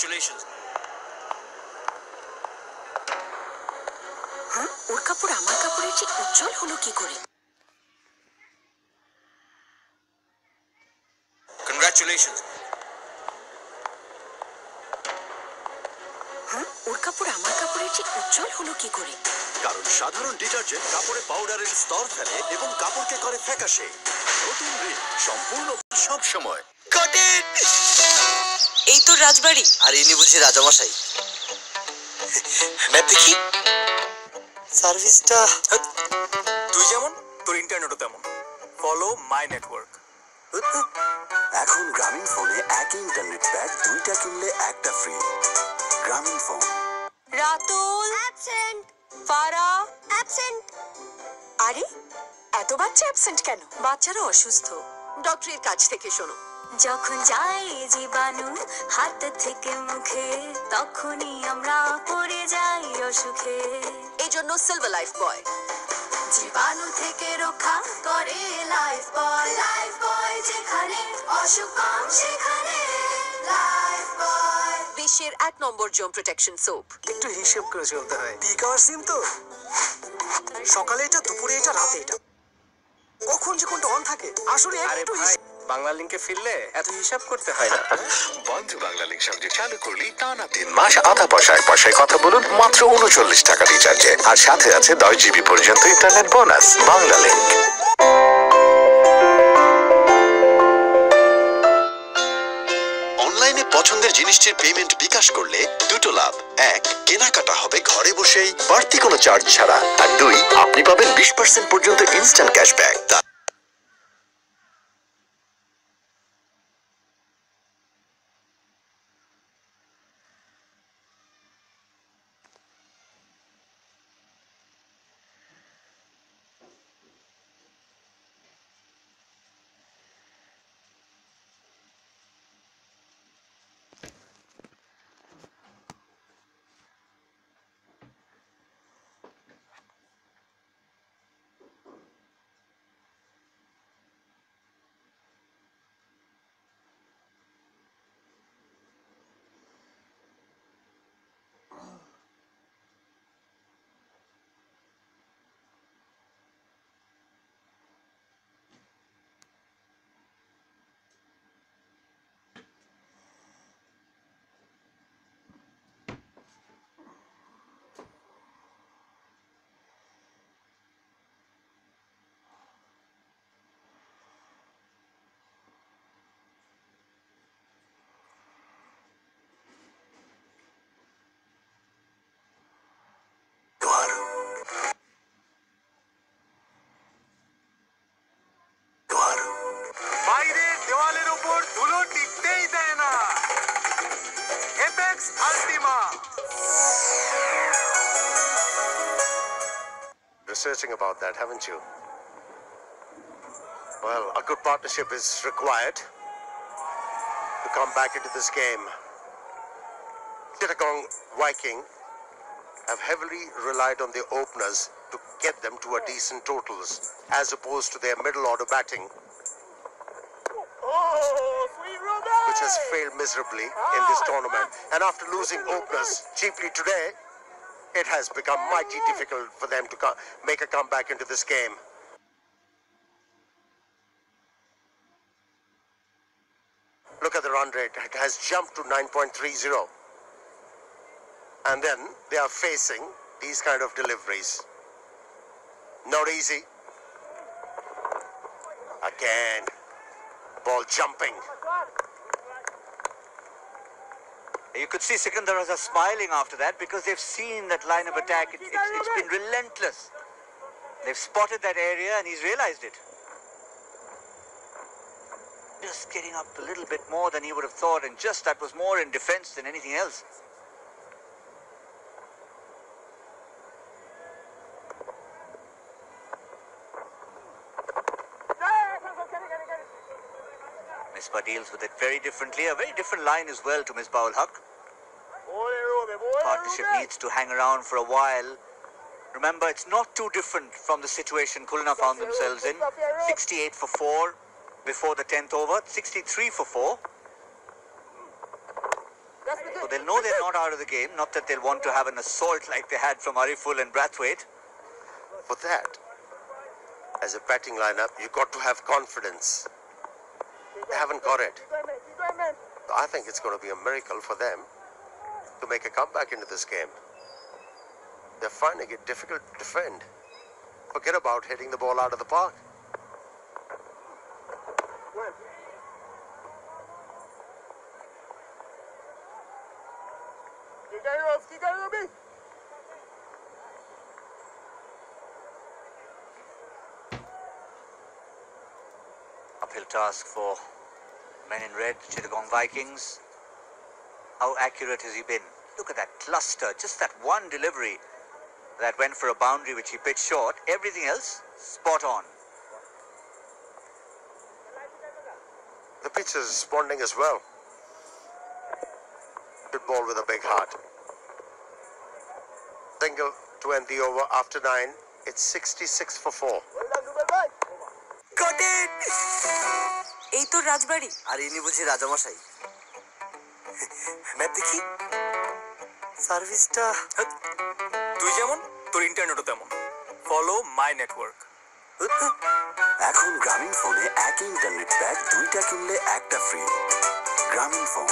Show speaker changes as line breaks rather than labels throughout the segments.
Congratulations.
হ্যাঁ, ওর কাপড় আমার কাপড়ের চেয়ে উজ্জ্বল হলো কি করে?
Congratulations.
হ্যাঁ, ওর কাপড় আমার কাপড়ের চেয়ে উজ্জ্বল হলো কি করে?
কারণ সাধারণ ডিটারজেন্ট কাপড়ে পাউডারের স্তর ফেলে এবং কাপড়কে করে ফ্যাকাশে। নতুন রিন সম্পূর্ণ সব সময়।
কটেন! এই তো রাজবাড়ি।
আর ইনি বুঝি রাজামশাই। ম্যাপ দেখি। সার্ভিসটা
তুই যেমন তোর ইন্টারনেটও তেমন। Follow my network.
এখন গ্রামীণ ফোনে একই ইন্টারনেট প্যাক 2টা কিনলে একটা free. Grameenphone.
Ratul absent, Farah absent. আরে এত বাচ্চা অ্যাবসেন্ট কেন? বাচ্চারা অসুস্থ। ডক্টরের কাছ থেকে শোনো। যখন যায় জীবাণু হাত থেকে মুখে, তখনই আমরা পড়ে যাই অসুখে। এই জন্য সিলভার লাইফ বয় জীবাণু থেকে রক্ষা করে। লাইফ বয়, লাইফ বয়, যেখানে অসুখ কম সেখানে লাইফ বয়। বিশ্বের 1 নম্বর জম প্রোটেকশন সোপ।
একটু হিসেব করে চলতে হয়। পিক আওয়ার সিম তো, সকালে এটা, দুপুরে এটা, রাতে এটা, কখন যে কোনটা অন থাকে আসলে একটু বাংলা লিংকে ফিরলে এত হিসাব করতে হয় না।
বন্ধু বাংলা লিংক সংযোগ চালু করলেই টানা 3 মাস আধা পয়সায় কথা বলুন মাত্র 39 টাকা রিচার্জে। আর সাথে আছে 10 জিবি পর্যন্ত ইন্টারনেট বোনাস। বাংলা লিংক। অনলাইনে পছন্দের জিনিসটির পেমেন্ট বিকাশ করলে দুটো লাভ। 1, কেনাকাটা হবে ঘরে বসেই বাড়তি কোনো চার্জ ছাড়া। আর 2, আপনি পাবেন 20% পর্যন্ত ইনস্ট্যান্ট ক্যাশব্যাক।
বাইরের দেওয়ালের উপর ধুলো টিকতেই দেয় না। Apex আল্টিমা।
Researching about that, haven't you? Well, a good partnership is required to come back into this game. Chittagang Viking have heavily relied on their openers to get them to a decent totals, as opposed to their middle order batting, which has failed miserably in this tournament. And after losing openers cheaply today, it has become mighty difficult for them to make a comeback into this game. Look at the run rate. It has jumped to 9.30. And then they are facing these kind of deliveries. Not easy. Again, ball jumping.
You could see Sikandaras are smiling after that because they've seen that line of attack. It's been relentless. They've spotted that area and he's realized it. Just getting up a little bit more than he would have thought, and just that was more in defense than anything else. Misbah deals with it very differently. A very different line as well to Misbah ul Haq. Partnership needs to hang around for a while. Remember, it's not too different from the situation Khulna found themselves in. 68 for 4 before the 10th over, 63 for 4. So they'll know they're not out of the game. Not that they'll want to have an assault like they had from Ariful and Brathwaite.
For that, as a batting lineup, you got to have confidence. They haven't got it. I think it's going to be a miracle for them to make a comeback into this game. They're finding it difficult to defend. Forget about hitting the ball out of the park.
Uphill task for men in red, Chittagang Vikings. How accurate has he been? Look at that cluster, just that one delivery that went for a boundary which he pitched short. Everything else, spot on.
The pitch is responding as well. Good ball with a big heart. Single to end the over after 9. It's 66 for 4.
Got it! এই তো রাজবাড়ি।
আর ইনি বুঝি রাজামশাই।
Map দেখি।
সার্ভিসটা
তুই যেমন তোর ইন্টারনেটও তেমন। Follow my network.
এখন গ্রামীণ ফোনে একই ইন্টারনেট প্যাক 2টা কিনলে একটা ফ্রি। গ্রামীণ ফোন।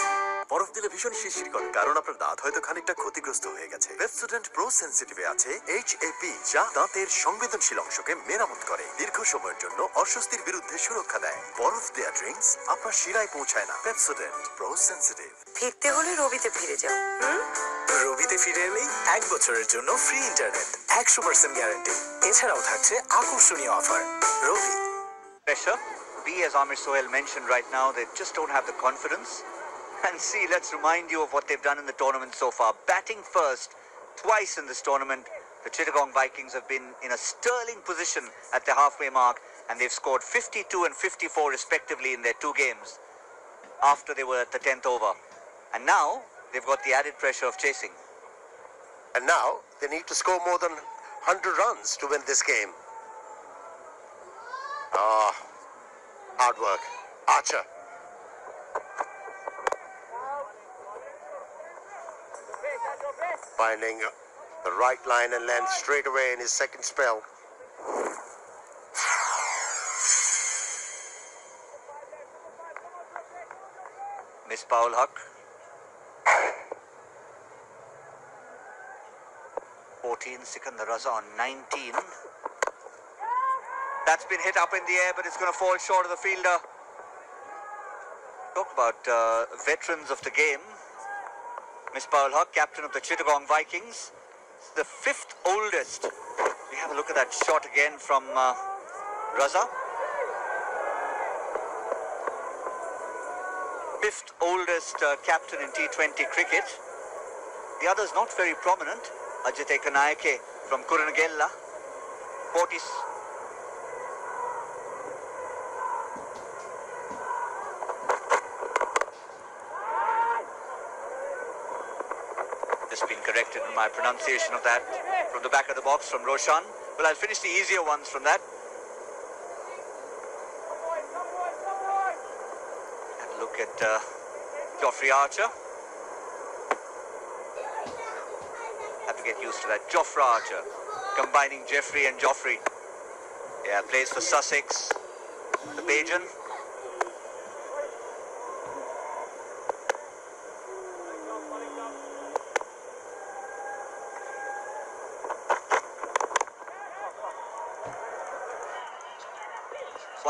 বরফ দিলে ভীষণ শিরশির করে, কারণ আপনার দাঁত হয়তো খানিকটা ক্ষতিগ্রস্ত হয়ে গেছে। পেপসোডেন্ট প্রো সেনসিটিভে আছে HAP, যা দাঁতের সংবেদনশীল অংশকে মেরামত করে, দীর্ঘ সময়ের জন্য অস্বস্তির বিরুদ্ধে সুরক্ষা দেয়। বরফ দেয়া ড্রিঙ্কস আপনার শিরায় পৌঁছায় না। Pepsodent pro sensitive.
ফিরতে হলে রবিতে ফিরে যাও।
রবিতে ফিরে এলেই 1 বছরের জন্য ফ্রি ইন্টারনেট, 100% গ্যারান্টি। এছাড়াও থাকছে আকর্ষণীয় offer. Rabi.
Pressure. B, as Amir Sohail mentioned right now, they just don't have the confidence. And C, let's remind you of what they've done in the tournament so far. Batting first, twice in this tournament, the Chittagang Vikings have been in a sterling position at the halfway mark, and they've scored 52 and 54 respectively in their 2 games after they were at the 10th over. And now, they've got the added pressure of chasing.
And now they need to score more than 100 runs to win this game. Hard work. Archer. Finding the right line and length straight away in his second spell.
Miss Paul Huck. 14, Sikandar Raza on 19. That's been hit up in the air, but it's going to fall short of the fielder. Talk about veterans of the game. Miss Paul Huck, captain of the Chittagang Vikings, the 5th oldest. We have a look at that shot again from Raza. 5th oldest captain in T20 cricket. The other's not very prominent. Ajit Ekanayake from Kurunagella. 40s. Just been corrected in my pronunciation of that from the back of the box from Roshan. Well, I'll finish the easier ones from that. And look at Geoffrey Archer. Have to get used to that. Geoffrey Archer, combining Jeffrey and Geoffrey. Yeah, plays for Sussex, the Bajan.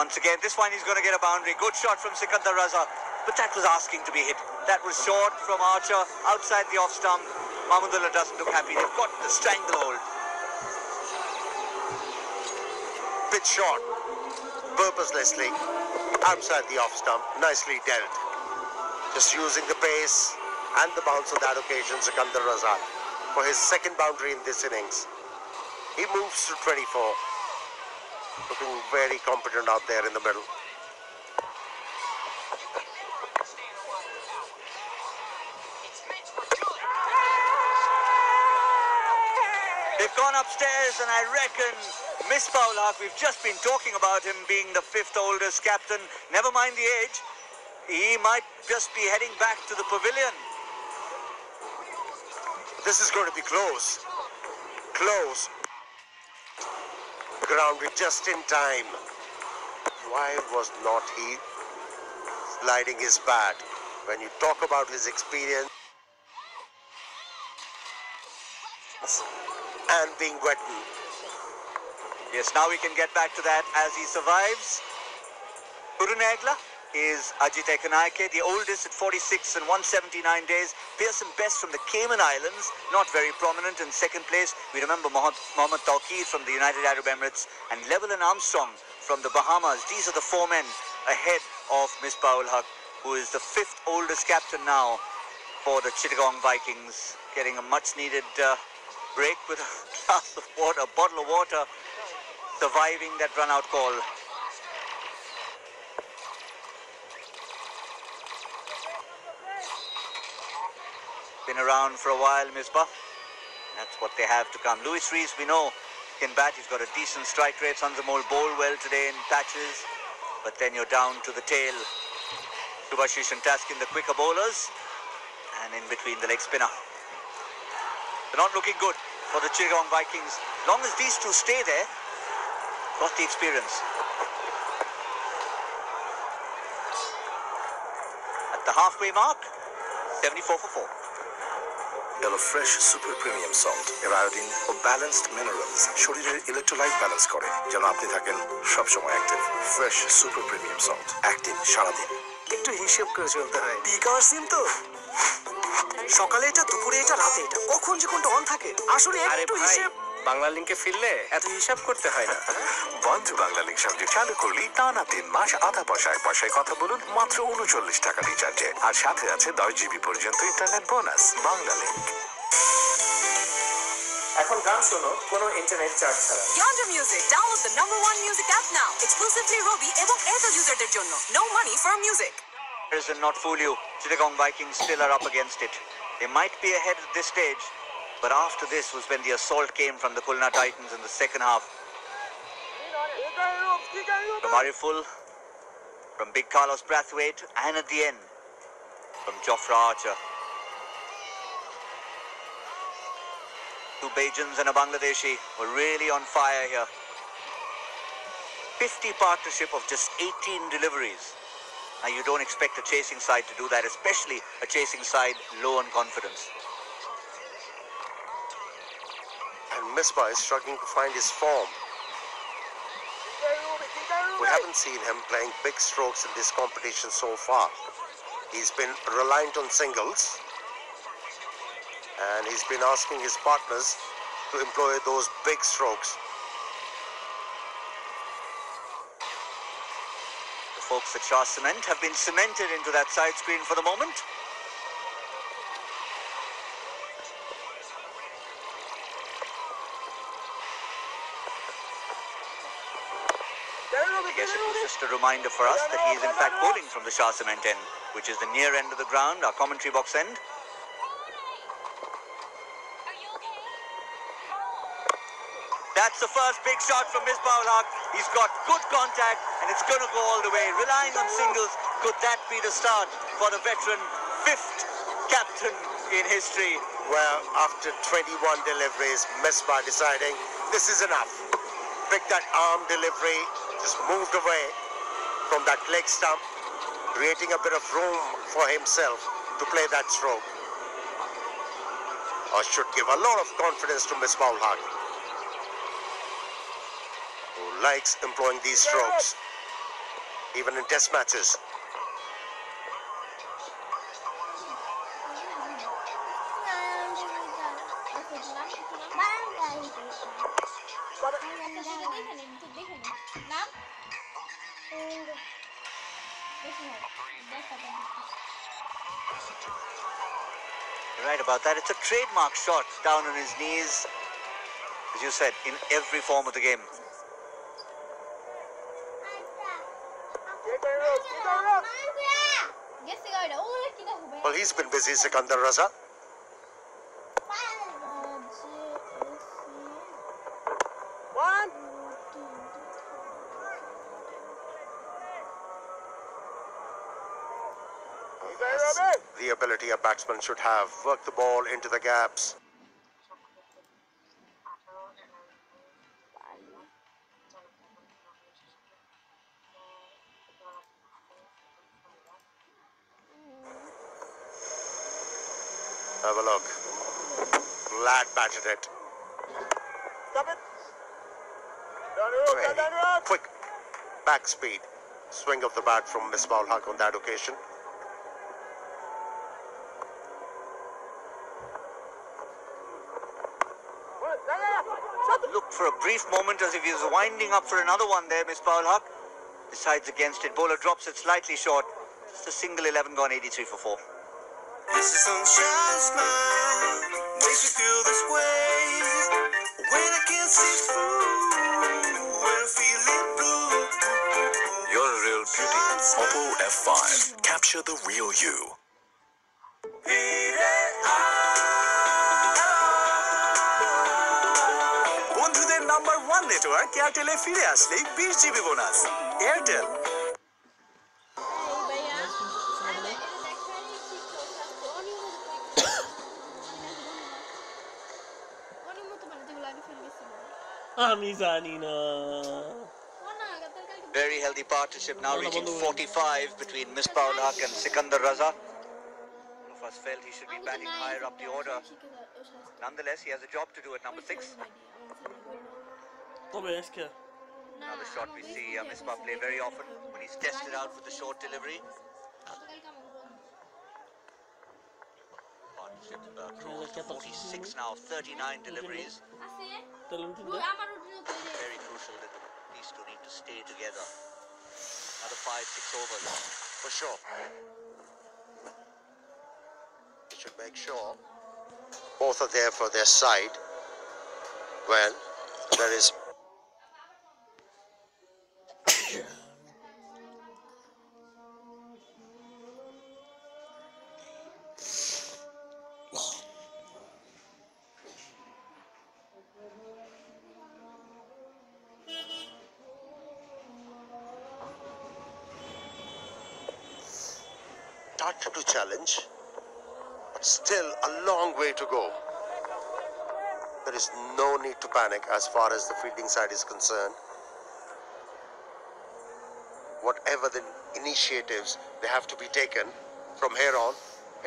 Once again, this one he's going to get a boundary. Good shot from Sikandar Raza, but that was asking to be hit. That was short from Archer, outside the off stump. Mahmudullah doesn't look happy. They've got the stranglehold.
Pitch short, purposelessly, outside the off stump. Nicely dealt. Just using the pace and the bounce on that occasion, Sikandar Raza, for his second boundary in this innings. He moves to 24. Looking very competent out there in the middle.
They've gone upstairs, and I reckon Miss Paul Huck, we've just been talking about him being the 5th oldest captain. Never mind the age. He might just be heading back to the pavilion.
This is going to be close. Close. Grounded just in time. Why was not he sliding his bat? When you talk about his experience and being wetted.
Yes, now we can get back to that as he survives. Kurunegla is Ajit Ekanaike, the oldest at 46 and 179 days. Pearson Best from the Cayman Islands, not very prominent in second place. We remember Mohammad Tawqir from the United Arab Emirates and Llewellyn Armstrong from the Bahamas. These are the four men ahead of Misbah ul Haq, who is the fifth oldest captain now for the Chittagang Vikings, getting a much-needed break with a glass of water, a bottle of water, surviving that run-out call. Been around for a while, Misbah. That's what they have to come. Louis Rees, we know, can bat. He's got a decent strike rate. Sanzamol bowled well today in patches. But then you're down to the tail. Subhashish and Taskin, the quicker bowlers. And in between, the leg spinner. They're not looking good for the Chittagang Vikings. As long as these two stay there, got the experience. At the halfway mark, 74 for 4.
এলো fresh super premium salt এর iodine ও balanced minerals শরীরের electrolyte balance করে যেন আপনি থাকেন সবসময় active. Fresh super premium salt, active সারাদিন।
একটু হিসেব করে চলতে হয়। পিক আওয়ার সিম তো, সকালে এটা, দুপুরে এটা, রাতে এটা, কখন যে কোনটা অন থাকে আসলে একটু হিসেব। বাংলা লিংকে ফিরলে এত হিসাব করতে হয় না।
বন্ধু বাংলা লিংক সংযোগ চালু করলেই টানা 3 মাস আধা পয়সায় পয়সায় কথা বলুন মাত্র 39 টাকা রিচার্জে, আর সাথে আছে 10 জিবি পর্যন্ত ইন্টারনেট বোনাস। বাংলা লিংক।
এখন গান শোনো কোনো ইন্টারনেট চার্জ ছাড়া।
Yonder Music. Download the #1 music app now. Exclusively Robi এবং Airtel userদের জন্য. No money for music.
And not fool you, Chittagang Vikings still are up against it. They might be ahead at this stage, but after this was when the assault came from the Khulna Titans in the second half. From Ariful, from Big Carlos Brathwaite, and at the end, from Jofra Archer. Two Bajans and a Bangladeshi were really on fire here. 50 partnership of just 18 deliveries. Now you don't expect a chasing side to do that, especially a chasing side low on confidence.
And Misbah is struggling to find his form. We haven't seen him playing big strokes in this competition so far. He's been reliant on singles, and he's been asking his partners to employ those big strokes.
The folks at Shah Cement have been cemented into that side screen for the moment. I guess it was just a reminder for us that he is in fact bowling from the Shah Cement end, which is the near end of the ground, our commentary box end. That's the first big shot from Misbah ul Haq. He's got good contact and it's going to go all the way. Relying on singles, could that be the start for the veteran fifth captain in history?
Well, after 21 deliveries, Misbah deciding this is enough. Pick that arm delivery, just moved away from that leg stump, creating a bit of room for himself to play that stroke. Or should give a lot of confidence to Misbah ul Haq, who likes employing these strokes, even in test matches.
You're right about that. It's a trademark shot down on his knees, as you said, in every form of the game.
Well, he's been busy, Sikandar Raza. That's the ability a batsman should have. Work the ball into the gaps. a look. Flat batted it. Very quick back speed. Swing of the bat from Misbah Haq on that occasion.
Looked for a brief moment as if he was winding up for another one there, Misbah Haq. Decides against it. Bowler drops it slightly short. Just a single 11 gone, 83 for 4.
This is sunshine smile, makes me feel this way. When I can't see through, when I'm feeling blue.
You're a real beauty. Oppo F5. Capture the real you. বন্ধুদের number 1 network এয়ারটেলে ফিরে আসলেই 20 GB bonus. Airtel.
আমি জানি না।
Very healthy partnership now reaching 45 between Misbah Haq and Sikandar Raza. All of us felt he should be batting higher up the order. Nonetheless, he has a job to do at number 6.
তবে আজকে
Another shot we see Misbah play very often when he's tested out with the short delivery. Partnership cruised to 46 now, 39 deliveries. Very crucial that these two need to stay together. Another 5-6 overs.
For sure. You should make sure both are there for their side. Well, there is touch to challenge, but still a long way to go. There is no need to panic as far as the fielding side is concerned. Whatever the initiatives they have to be taken from here on,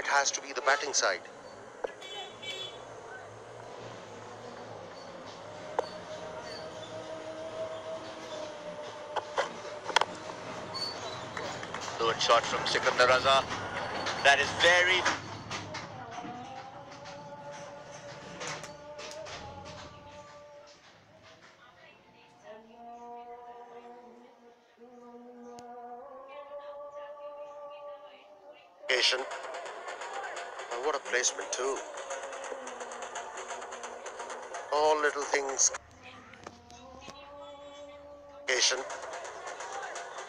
it has to be the batting side.
Fluent shot from Sikandar Raza. That is very...
And what a placement too. All little things.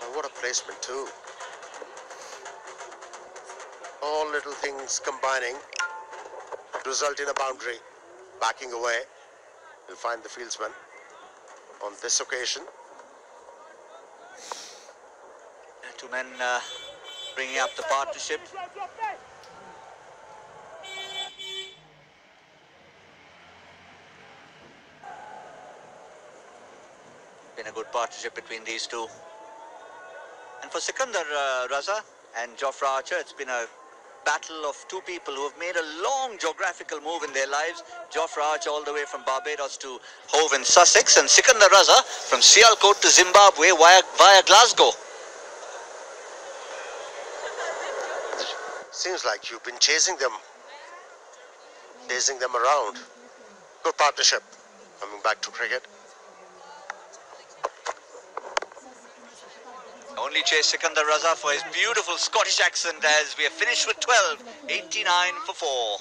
And what a placement too. All little things combining to result in a boundary. Backing away, we'll find the fieldsman on this occasion.
Two men bringing up the partnership. Been a good partnership between these two. And for Sikandar Raza and Jofra Archer, it's been a battle of two people who have made a long geographical move in their lives. Jofra Archer all the way from Barbados to Hove in Sussex, and Sikandar Raza from Sialkot to Zimbabwe via Glasgow.
Seems like you've been chasing them around. Good partnership. Coming back to cricket.
Only chase Sikandar Raza for his beautiful Scottish accent as we are finished with 12, 89 for 4.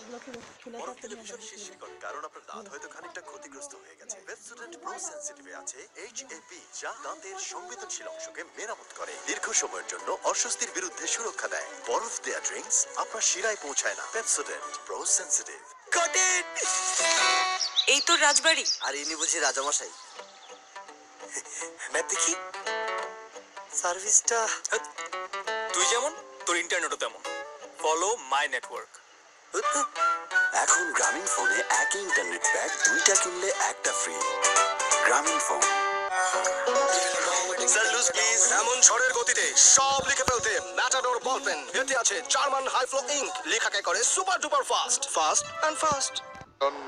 বরফ দিলে ভীষণ শিরশির করে, কারণ আপনার দাঁত হয়তো খানিকটা ক্ষতিগ্রস্ত হয়ে গেছে। পেপসোডেন্ট প্রো সেনসিটিভে আছে HAP, যা দাঁতের সংবেদনশীল অংশকে মেরামত করে, দীর্ঘ সময়ের জন্য অস্বস্তির বিরুদ্ধে সুরক্ষা দেয়। বরফ দেয়া ড্রিঙ্কস আপনার শিরায় পৌঁছায় না। Pepsodent pro sensitive.
কটেন এই তো রাজবাড়ি।
আর ইনি বুঝি রাজামশাই।
ম্যাপ দেখি।
সার্ভিসটা
তুই যেমন তোর ইন্টারনেটও তেমন। Follow my network.
এখন গ্রামীণ ফোনে একই ইন্টারনেট প্যাক 2টা কিনলে একটা ফ্রি। গ্রামীণ ফোন।
Sir loose please. এমন ঝড়ের গতিতে সব লিখে ফেলতে ম্যাটাডোর বল পেন। এতে আছে জার্মান হাই ফ্লো ইঙ্ক, লেখাকে করে super duper fast, fast and fast.
Don't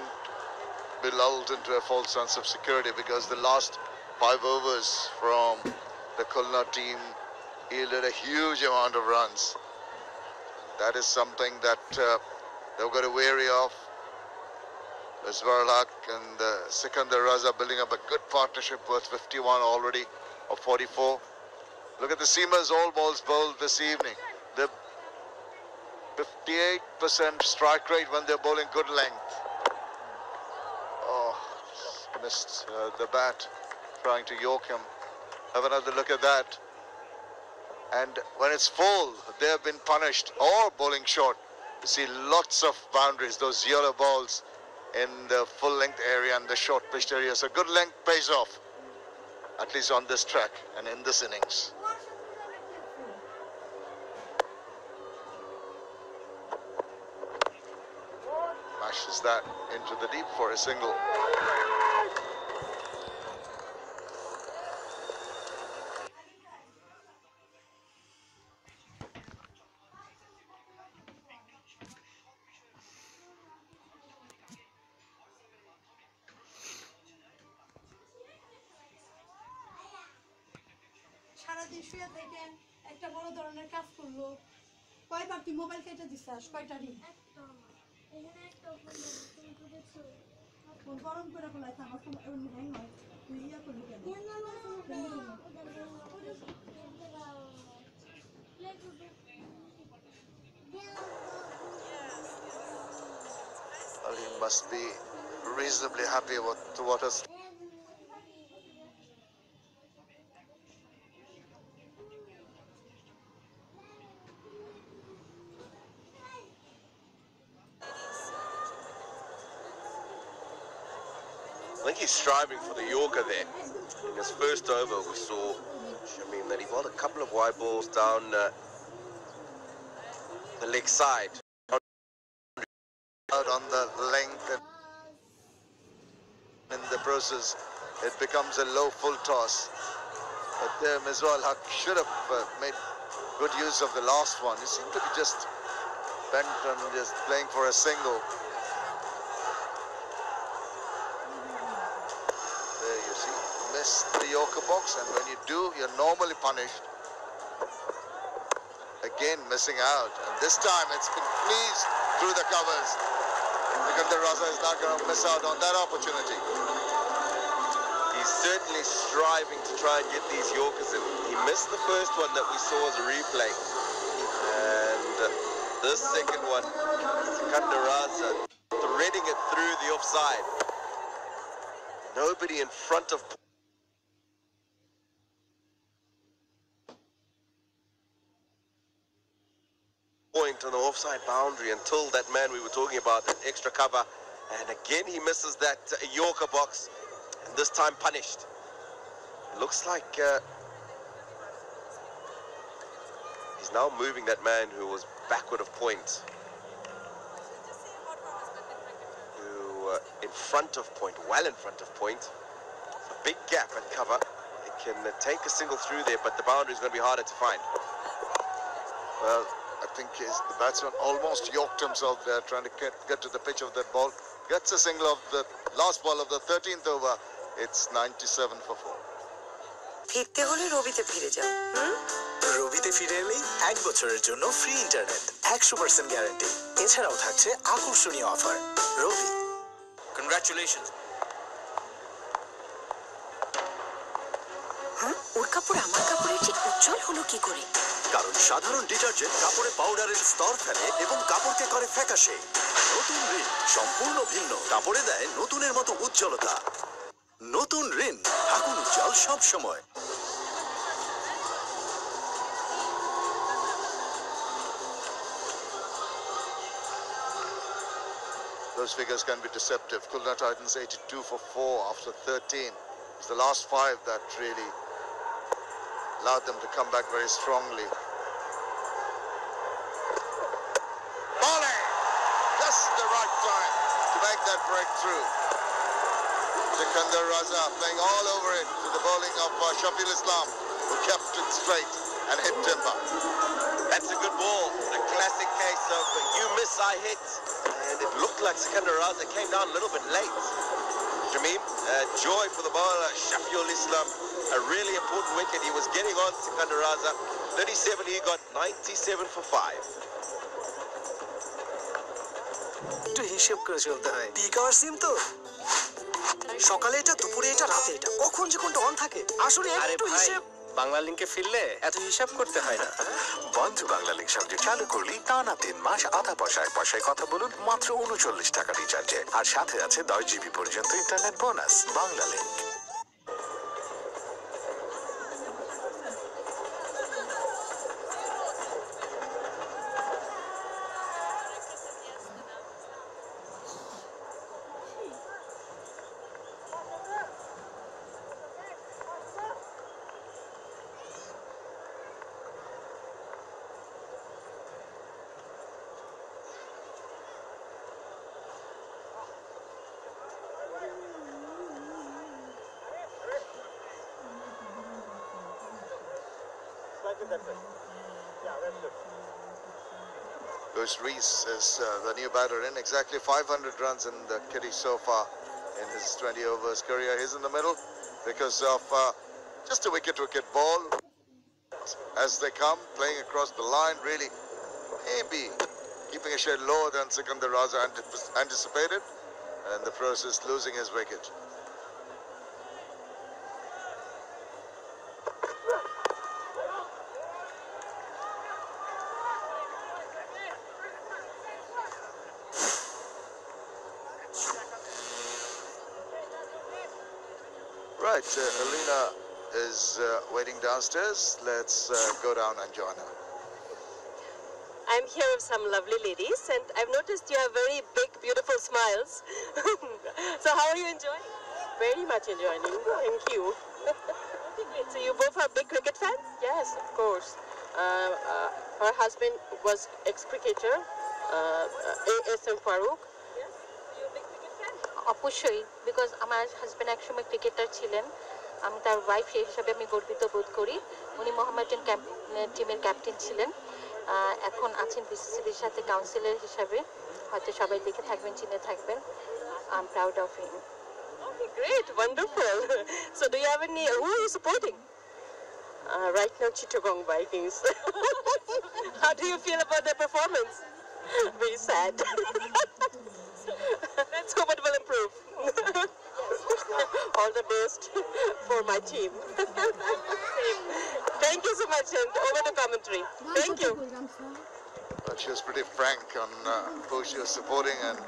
be lulled into a false sense of security because the last 5 overs from the Khulna team yielded a huge amount of runs. That is something that they've got to wary of. Iswarlak and Sikandar Raza building up a good partnership worth 51 already of 44. Look at the seamers, all balls bowled this evening. The 58% strike rate when they're bowling good length. Oh, missed the bat, trying to york him. Have another look at that. And when it's full, they have been punished, or bowling short. You see lots of boundaries, those yellow balls in the full length area and the short pitched area. So good length pays off, at least on this track and in this innings. Mashes that into the deep for a single.
সারাদিন শুয়ে থেকে একটা বড় ধরনের কাজ করলো। কয়বার তুই মোবাইল কেটে দিছিস? কয়টা রিং? ফোন গরম করে ফেলাই, আমার ফোন এমনি হ্যাং হয়। তুই ইয়া করলি কেন?
Well, he must be reasonably happy with what has.
I think he's striving for the Yorker there. In his first over, we saw, that he bowled a couple of wide balls down the leg side.
Out on the length, and in the process, it becomes a low full toss. But Miswal Haq should have made good use of the last one. He seemed to be just bent on just playing for a single. There you see, missed the Yorker box, and when you do, you're normally punished. Again missing out, and this time it's been fleeced through the covers. Sikandar Raza is not going to miss out on that opportunity.
He's certainly striving to try and get these Yorkers in. He missed the first one that we saw as a replay. And this second one, Sikandar Raza threading it through the offside. Nobody in front of point on the offside boundary until that man we were talking about, that extra cover, and again he misses that Yorker box, and this time punished. It looks like he's now moving that man who was backward of point, who in front of point, well in front of point. A big gap at cover. They can take a single through there, but the boundary is going to be harder to find.
Well, I think the batsman almost yoked himself there, trying to get to the pitch of that ball. Gets a single of the last ball of the 13th over. It's 97 for 4.
ফিরতে হলে রবিতে ফিরে যাও।
রবিতে ফিরে এলেই 1 বছরের জন্য free internet, 100% guarantee. এছাড়াও থাকছে আকর্ষণীয় অফার। রবি, কনগ্রাচুলেশনস।
ওর কাপড় আমার কাপড়ের ঠিক উজ্জ্বল হলো কি করে?
কারণ সাধারণ ডিটারজেন্ট কাপড়ে পাউডারের স্তর ফেলে এবং কাপড়কে করে ফ্যাকাশে। নতুন রিন সম্পূর্ণ ভিন্ন, কাপড়ে দেয় নতুনের মতো উজ্জ্বলতা। নতুন রিন, থাকুন উজ্জ্বল সব সময়।
Those figures can be deceptive. Khulna Titans 82 for 4 after 13. It's the last 5 that really allowed them to come back very strongly. Bowling! Just the right time to make that breakthrough.
Sikandar Raza playing all over it to the bowling of Shafil Islam, who kept it straight and hit timber.
That's a good ball. A classic case of you miss, I hit. And it looked like Sikandar Raza came down a little bit late. Jameem, joy for the bowler, Shafil Islam. A really important wicket. He was getting on Sikandar Raza. 37, he got 97 for 5.
একটু হিসেব করে চলতে হয়। Peak hour সিম তো সকালে এটা দুপুরে এটা রাতে এটা কখন যে কোনটা অন থাকে আসলে একটু হিসেব বাংলা লিংকে ফিরলে এত হিসাব করতে হয় না।
বন্ধু বাংলা লিংক সঙ্গে চালু করলেই টানা 3 মাস আধা পয়সায় পয়সায় কথা বলুন মাত্র 39 টাকা রিচার্জে, আর সাথে আছে 10 জিবি পর্যন্ত internet bonus. Bangla link.
Bruce Rees is the new batter in. Exactly 500 runs in the kitty so far in his 20 overs career. He's in the middle because of just a wicket-to-wicket ball as they come, playing across the line, really maybe keeping a shade lower than Sikandar Raza anticipated, and the process losing his wicket. Right, Alina is waiting downstairs. Let's go down and join her.
I'm here with some lovely ladies, and I've noticed you have very big, beautiful smiles. So how are you enjoying? Very much enjoying. Thank you. Okay, great. So you both are big cricket fans? Yes, of course. Her husband was ex-cricketer, A.S.M. Farooq. Yes, you're a big cricket fan?
অবশ্যই, because আমার husband একসময় cricketer ছিলেন। আমি তার wife সেই হিসাবে আমি গর্বিত বোধ করি। উনি মোহামেডান টিমের ক্যাপ্টেন ছিলেন, এখন আছেন বিসিসিবির সাথে কাউন্সিলর হিসাবে। হয়তো সবাই দেখে থাকবেন, চিনে থাকবেন। I am proud of him.
Okay, great, wonderful. So do you have any, who are you supporting? Right now, Chittagang Vikings. How do you feel about their performance? Very sad. Let's hope it will improve. All the best for my team. Thank you so much, and over to commentary. Thank you.
Well, she was pretty frank on who she was supporting, and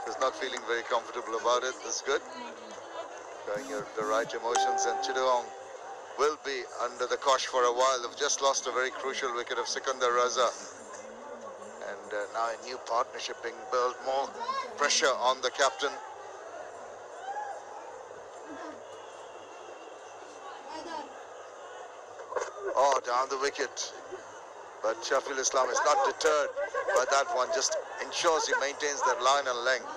she's not feeling very comfortable about it. That's good. Showing her the right emotions, and Chittagang will be under the cosh for a while. They've just lost a very crucial wicket of Sikandar Raza. And now a new partnership being built, more pressure on the captain. Oh, down the wicket. But Shafil Islam is not deterred by that one, just ensures he maintains that line and length.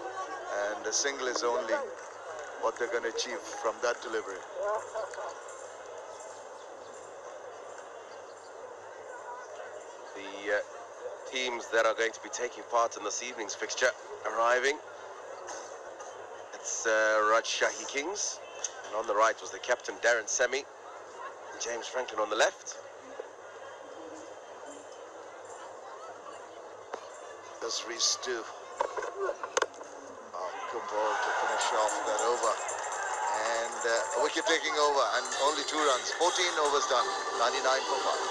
And a single is only what they're going to achieve from that delivery.
The teams that are going to be taking part in this evening's fixture arriving. It's Rajshahi Kings, and on the right was the captain Darren Semi, and James Franklin on the left.
Does Rees do? Oh, good ball to finish off that over. And a wicket taking over, and only 2 runs. 14 overs done. 99 for 5.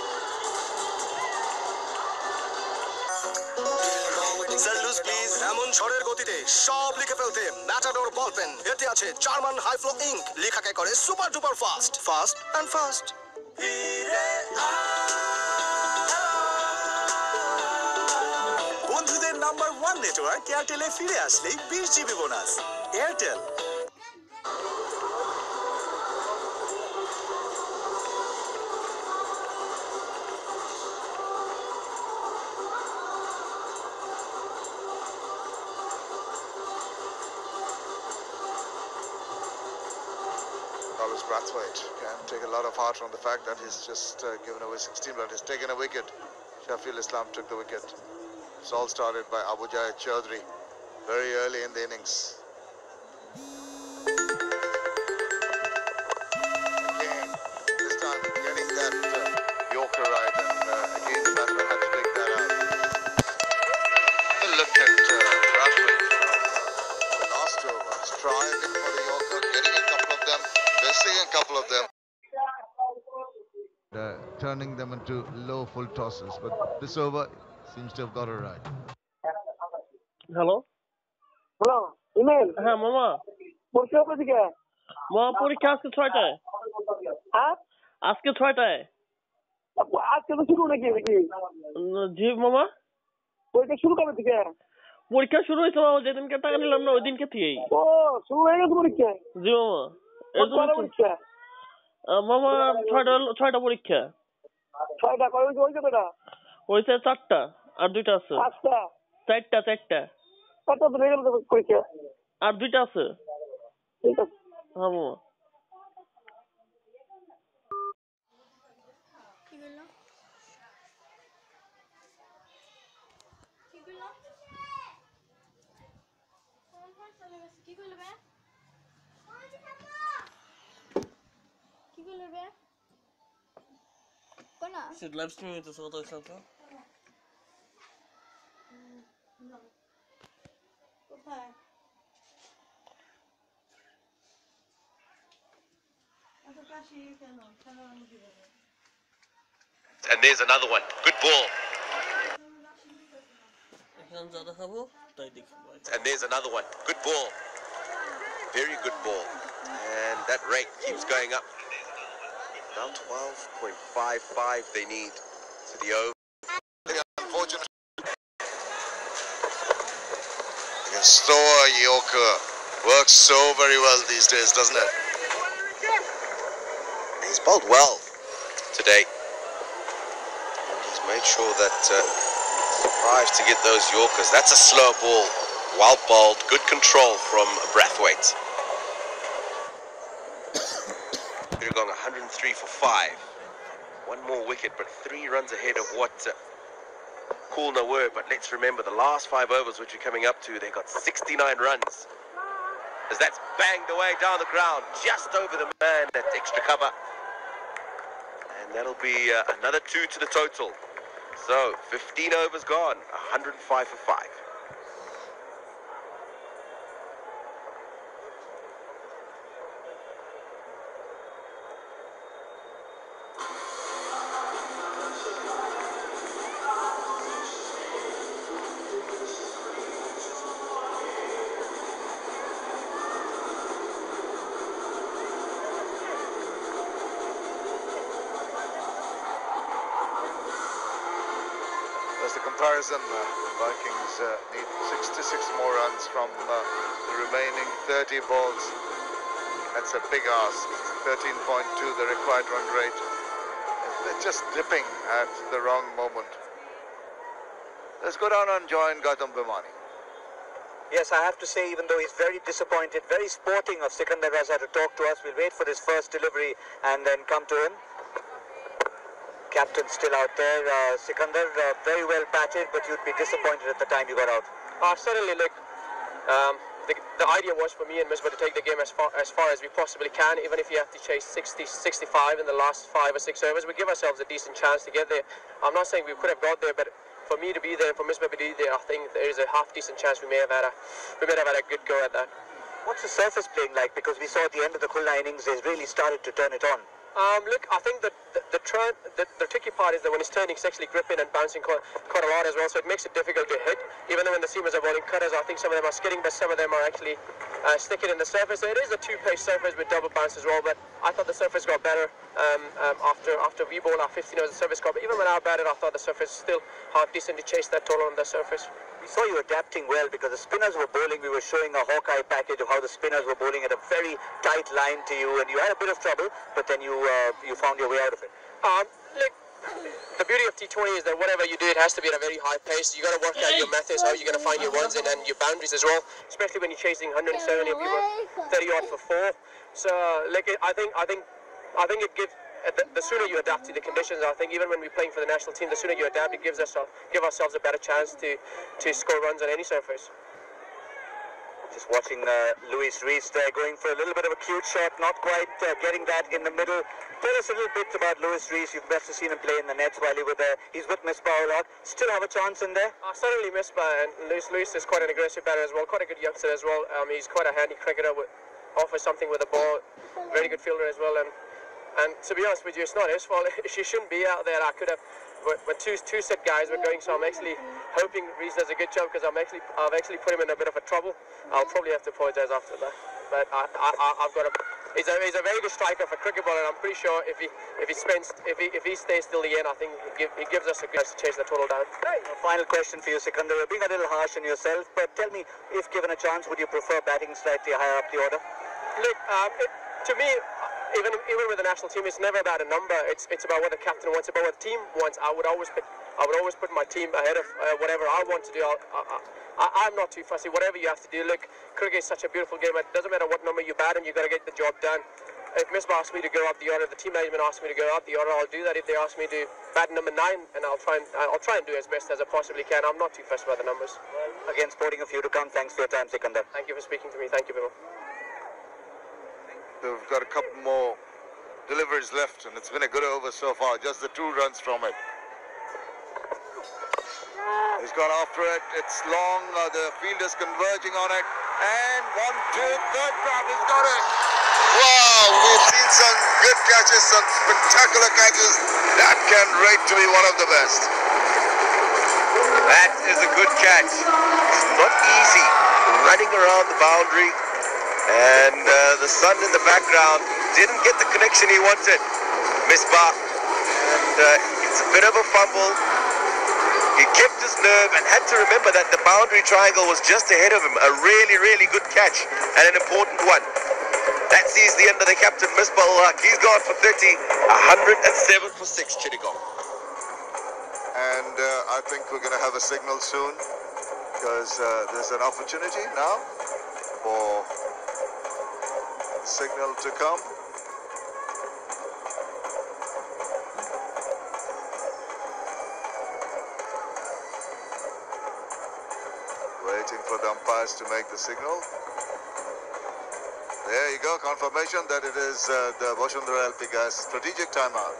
স্যালুস please. এমন ঝড়ের গতিতে সব লিখে ফেলতে matador ball pen, এতে আছে German high flow ink, লেখাকে করে super duper fast, fast and fast. বন্ধুদের নাম্বার 1 নেটওয়ার্ক এয়ারটেলে ফিরে আসলেই 20 GB bonus. Airtel.
Carlos Brathwaite can take a lot of heart from the fact that he's just given away 16, but he's taken a wicket. Shafiul Islam took the wicket. It's all started by Abu Jaya Chaudhry very early in the innings. Again, this time getting that Yorker right, and again the batsman had to take that out. Look at Brathwaite from the last over, striving for the Yorker, getting a couple of them, missing a couple of them. Turning them into low full tosses, but this over seems to have got it right.
Hello
hello email
হ্যাঁ মামা
পরীক্ষা কবে থেকে
মামা পরীক্ষা আজকে 6টায়
হ্যাঁ
আজকে 6টায়
আজকে তো শুরু নাকি
জি মামা
পরীক্ষা শুরু কবে থেকে
পরীক্ষা শুরু হয়েছে মামা যেদিনকে টাকা নিলাম না ওই দিনকে থেকেই
ও শুরু হয়ে গেছে পরীক্ষা
জি মামা এর জন্য
পরীক্ষা
মামা 6টা পরীক্ষা
6টা কয় হয়েছে কয়টা
হয়েছে 4টা আর 2টা আছে
5টা
4টা
কত ধরে গেল পরীক্ষা
আর 2টা আছে
ঠিক আছে
হ্যাঁ মামা লাইভ স্ট্রিমিং হইতেছে ওদের সাথে
কোথায় এত কাশি কেন খেলার অনুমতি দেবে
And there's another one. Good ball. And there's another one. Good ball. Very good ball. And that rate keeps going up. Now 12.55 they need to the over.
Unfortunate. Yes, slower Yorker works so very well these days, doesn't it?
He's bowled well today. And he's made sure that strives to get those Yorkers. That's a slow ball. Well bowled. Good control from Brathwaite. Chittagang 103 for 5. One more wicket, but 3 runs ahead of what Khulna were. But let's remember the last 5 overs which we're coming up to, they got 69 runs. As that's banged away down the ground, just over the man at extra cover. And that'll be another 2 to the total. So 15 overs gone, 105 for 5.
That's the comparison. Vikings need 66 more runs from the remaining 30 balls. That's a big ask. 13.2 the required run rate. They're just dipping at the wrong moment. Let's go down and join Gautam Bhimani.
Yes, I have to say, even though he's very disappointed, very sporting of Sikandar Raza to talk to us. We'll wait for his first delivery and then come to him. Captain still out there. Sikandar, very well batted, but you'd be disappointed at the time you got out.
Certainly, look, the idea was for me and Misbah to take the game as far as we possibly can, even if you have to chase 60, 65 in the last 5 or 6 overs. We give ourselves a decent chance to get there. I'm not saying we could have got there, but for me to be there and for Misbah to be there, I think there is a half decent chance we may have had a good go at that.
What's the surface playing like? Because we saw at the end of the Khulna innings, they really started to turn it on.
Look, I think that the tricky part is that when it's turning, it's actually gripping and bouncing quite a lot as well, so it makes it difficult to hit. Even though when the seamers are bowling cutters, I think some of them are skidding, but some of them are actually sticking in the surface. So it is a 2-pace surface with double bounce as well, but I thought the surface got better after we bowled our 15 overs. The surface got, but even when I batted, I thought the surface still half decent to chase that total on the surface.
We saw you adapting well because the spinners were bowling. We were showing a Hawkeye package of how the spinners were bowling at a very tight line to you, and you had a bit of trouble, but then you found your way out of it.
Look, the beauty of T20 is that whatever you do, it has to be at a very high pace. You got to work out your methods, how you're going to find your runs in and your boundaries as well, especially when you're chasing 170 or people 30 odd for 4. So, like, I think it gives. The sooner you adapt to the conditions, I think even when we're playing for the national team, the sooner you adapt, it gives give ourselves a better chance to score runs on any surface.
Just watching Luis Reese there going for a little bit of a cute shot, not quite getting that in the middle. Tell us a little bit about Luis Reese. You've best have seen him play in the nets while he was there. He's with Misbah a lot. Still have a chance in there?
Certainly Misbah, and Luis is quite an aggressive batter as well, quite a good youngster as well. He's quite a handy cricketer, offers something with the ball, very good fielder as well. And to be honest with you, it's not his fault. She shouldn't be out there. I could have, when two set guys were going, so I'm actually hoping Reese does a good job because I've actually put him in a bit of a trouble. I'll probably have to apologise after that. But I've got a. He's a very good striker for cricket ball, and I'm pretty sure if he stays till the end, I think he gives us a good chance to chase the total down.
A final question for you, Sikandar. You're being a little harsh on yourself, but tell me, if given a chance, would you prefer batting slightly higher up the order?
Look, to me. Even with the national team, it's never about a number. It's about what the captain wants, about what the team wants. I would always put my team ahead of whatever I want to do. I'm not too fussy. Whatever you have to do. Look, cricket is such a beautiful game. It doesn't matter what number you bat in. You got to get the job done. If Misbah asks me to go up the order, if the team management asks me to go up the order, I'll do that. If they ask me to bat number 9, and I'll try and do as best as I possibly can. I'm not too fussed about the numbers.
Well, again, sporting of you to come. Thanks for your time, Sikandar.
Thank you for speaking to me. Thank you, Bimal.
We've got a couple more deliveries left, and it's been a good over so far. Just the 2 runs from it. He's gone after it. It's long. The fielder's converging on it. And 1, 2, third grab. He's got it.
Wow, we've seen some good catches, some spectacular catches. That can rate to be one of the best.
That is a good catch. It's not easy running around the boundary, and the sun in the background didn't get the connection he wanted. Misbah, and it's a bit of a fumble. He kept his nerve and had to remember that the boundary triangle was just ahead of him. A really, really good catch and an important one. That sees the end of the captain, Misbah. He's gone for 30, 107 for 6, Chittagang.
And I think we're going to have a signal soon, because there's an opportunity now for the signal to come. Waiting for the umpires to make the signal. There you go, confirmation that it is the Boshundara LP Gas strategic timeout.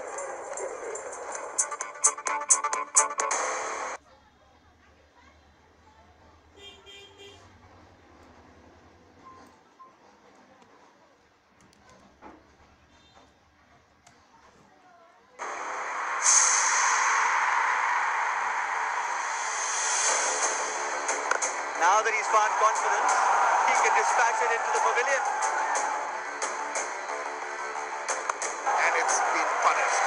Now that he's found confidence, he can dispatch it into the pavilion.
And it's been punished.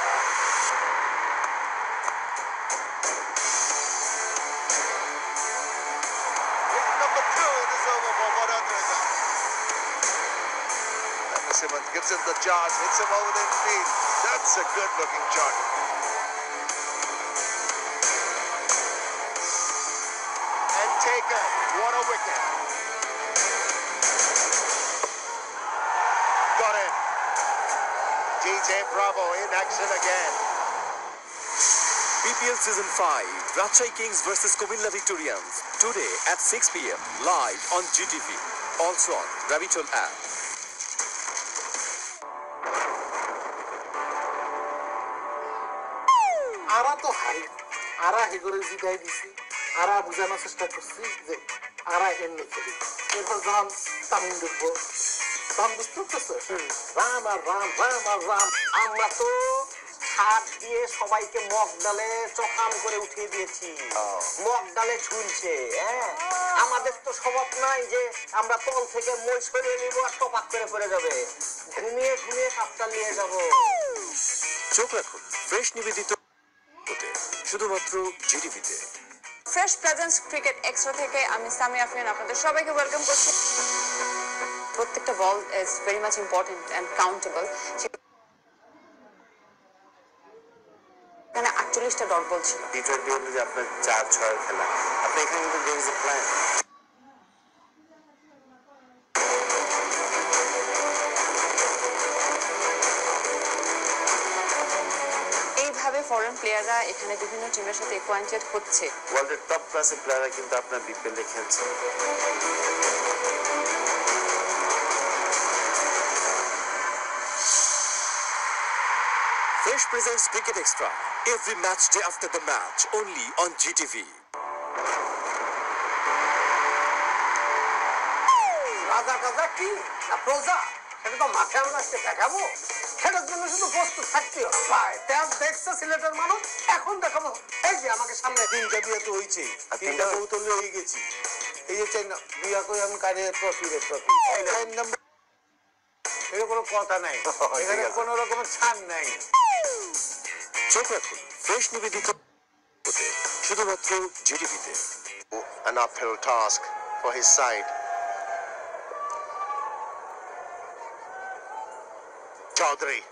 Hit number 2 in this over for Vadadrega. And Simmons gives him the charge, hits him over the field. That's a good looking shot. And taken. What a wicket. Got it. DJ Bravo in action again.
PBL Season 5, Rajshahi Kings versus Kumilla Victorians. Today at 6 p.m. live on GTV. Also on Ravitol app.
আরা তো high আরা হেগরে জিগাই দিছি আরা বুঝানোর চেষ্টা করছি যে আরা এমনি খেলি এরপর যখন তামিম দেখবো তখন বুঝতে পারছো রাম আর রাম রাম আর রাম আমরা তো হাত দিয়ে সবাইকে মগ ডালে চকাম করে উঠিয়ে দিয়েছি মগ ডালে ঝুলছে হ্যাঁ আমাদের তো স্বভাব নাই যে আমরা তল থেকে মই সরিয়ে নিব আর টপাক করে পড়ে যাবে ঘুমিয়ে ঘুমিয়ে কাপটা নিয়ে যাব
চোখ রাখুন ফ্রেশ নিবেদিত শুধুমাত্র জিটিভিতে।
ফ্রেশ প্রেজেন্স ক্রিকেট এক্সট্রা থেকে আমি সামি আফরিন আপনাদের সবাইকে ওয়েলকাম করছি। প্রত্যেকটা ball is very much important and countable. এখানে ডট বল ছিল।
t20 হলো যে আপনার 4-6 খেলা, আপনি এখানে কিন্তু there is a plan.
এইভাবে ফরেন প্লেয়াররা এখানে বিভিন্ন টিমের সাথে অ্যাকোয়াইন্টেড হচ্ছে।
ওয়ার্ল্ডের টপ ক্লাসের প্লেয়াররা কিন্তু আপনার বিপিএলে খেলছে।
Fresh presents Cricket Extra every match day after the match only on GTV.
রাজা কাজা কি না প্রজা, সেটা তো মাঠে আমরা দেখাবো, সেটার জন্য শুধু প্রস্তুত থাকতে হবে। তেজ দেখছে সিলেটের মানুষ, এখন দেখাবো। এই যে আমাকে সামনে 3টা বিয়ে তো হয়েছে, 3টা কৌতল হয়ে গেছি। এই যে 4 বিয়া করে আমি কারে ট্রফি রে ট্রফি 4 নাম্বার, এর কোনো কথা নাই, এখানে কোনো রকমের ছাড় নাই।
চোখ রাখুন ফ্রেশ নিবেদিত শুধুমাত্র জিটিভিতে।
An uphill task for his side. Chaudhary.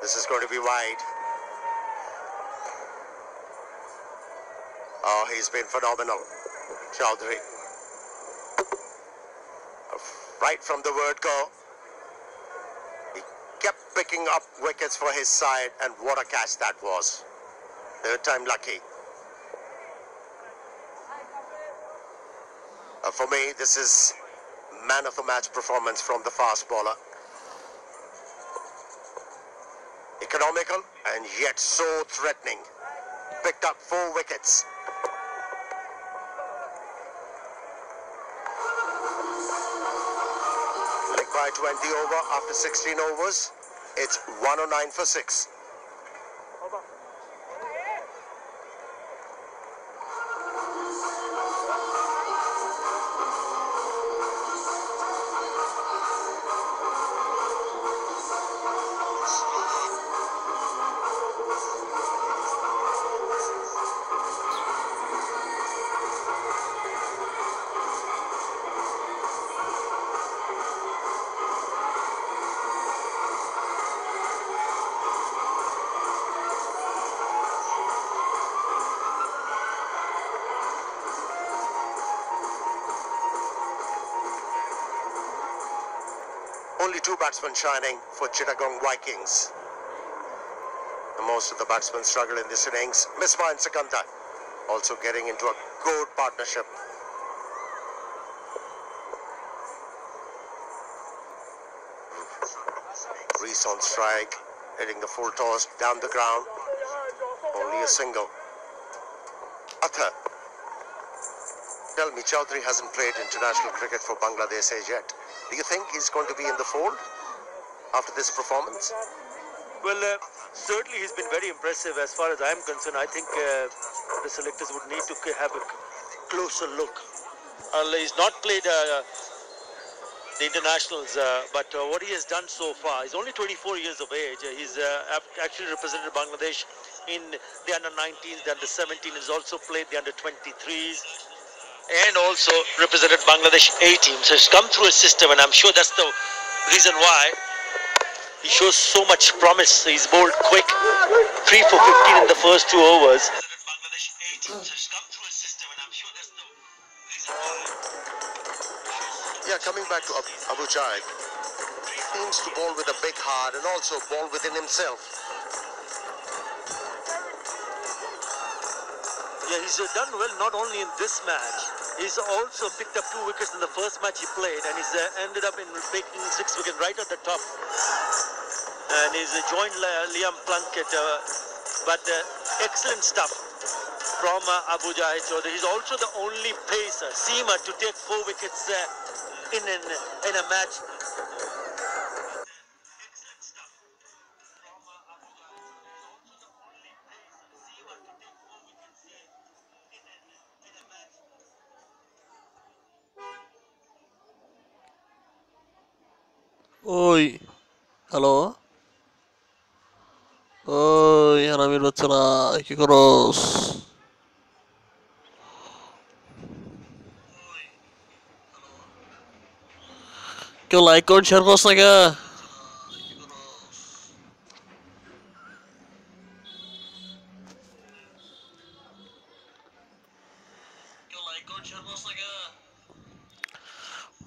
This is going to be wide. Oh, he's been phenomenal, Chaudhary. Right from the word go, he kept picking up wickets for his side, and what a catch that was. Third time lucky. For me, this is man of the match performance from the fast bowler. Economical and yet so threatening. Picked up 4 wickets. By 20 over after 16 overs, it's 109 for 6. Only 2 batsmen shining for Chittagang Vikings. Most of the batsmen struggle in this innings. Misma and Sikandar also getting into a good partnership. Reese on strike, hitting the full toss down the ground. Only a single. Athar. Tell me, Chaudhary hasn't played international cricket for Bangladesh as yet. Do you think he's going to be in the fold after this performance?
Well, certainly he's been very impressive as far as I'm concerned. I think the selectors would need to have a closer look. He's not played the internationals, but what he has done so far, he's only 24 years of age. He's actually represented Bangladesh in the under-19s, the under-17s. He's also played the under-23s. And also represented Bangladesh A team. So he's come through a system, and I'm sure that's the reason why he shows so much promise. He's bowled quick, 3 for 15 in the first 2 overs.
Yeah, coming back to Abu Jaid, seems to bowl with a big heart and also bowl within himself.
Yeah, he's done well not only in this match. He's also picked up 2 wickets in the first match he played, and he's ended up in taking 6 wickets right at the top. And he's joined Liam Plunkett, but excellent stuff from Abu Jaid Chaudhary. He's also the only pacer, seamer, to take 4 wickets in a match.
ওই hello, ওই হারামির বাচ্চারা কি করস? কেউ like করুন, share করস না কে?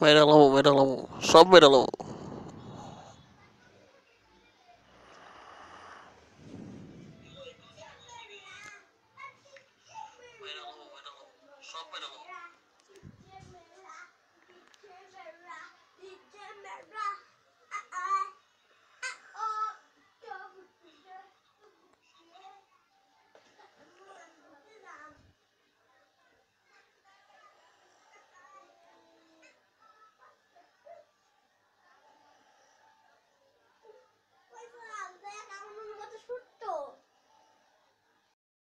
মেডালামো সব মেডালামো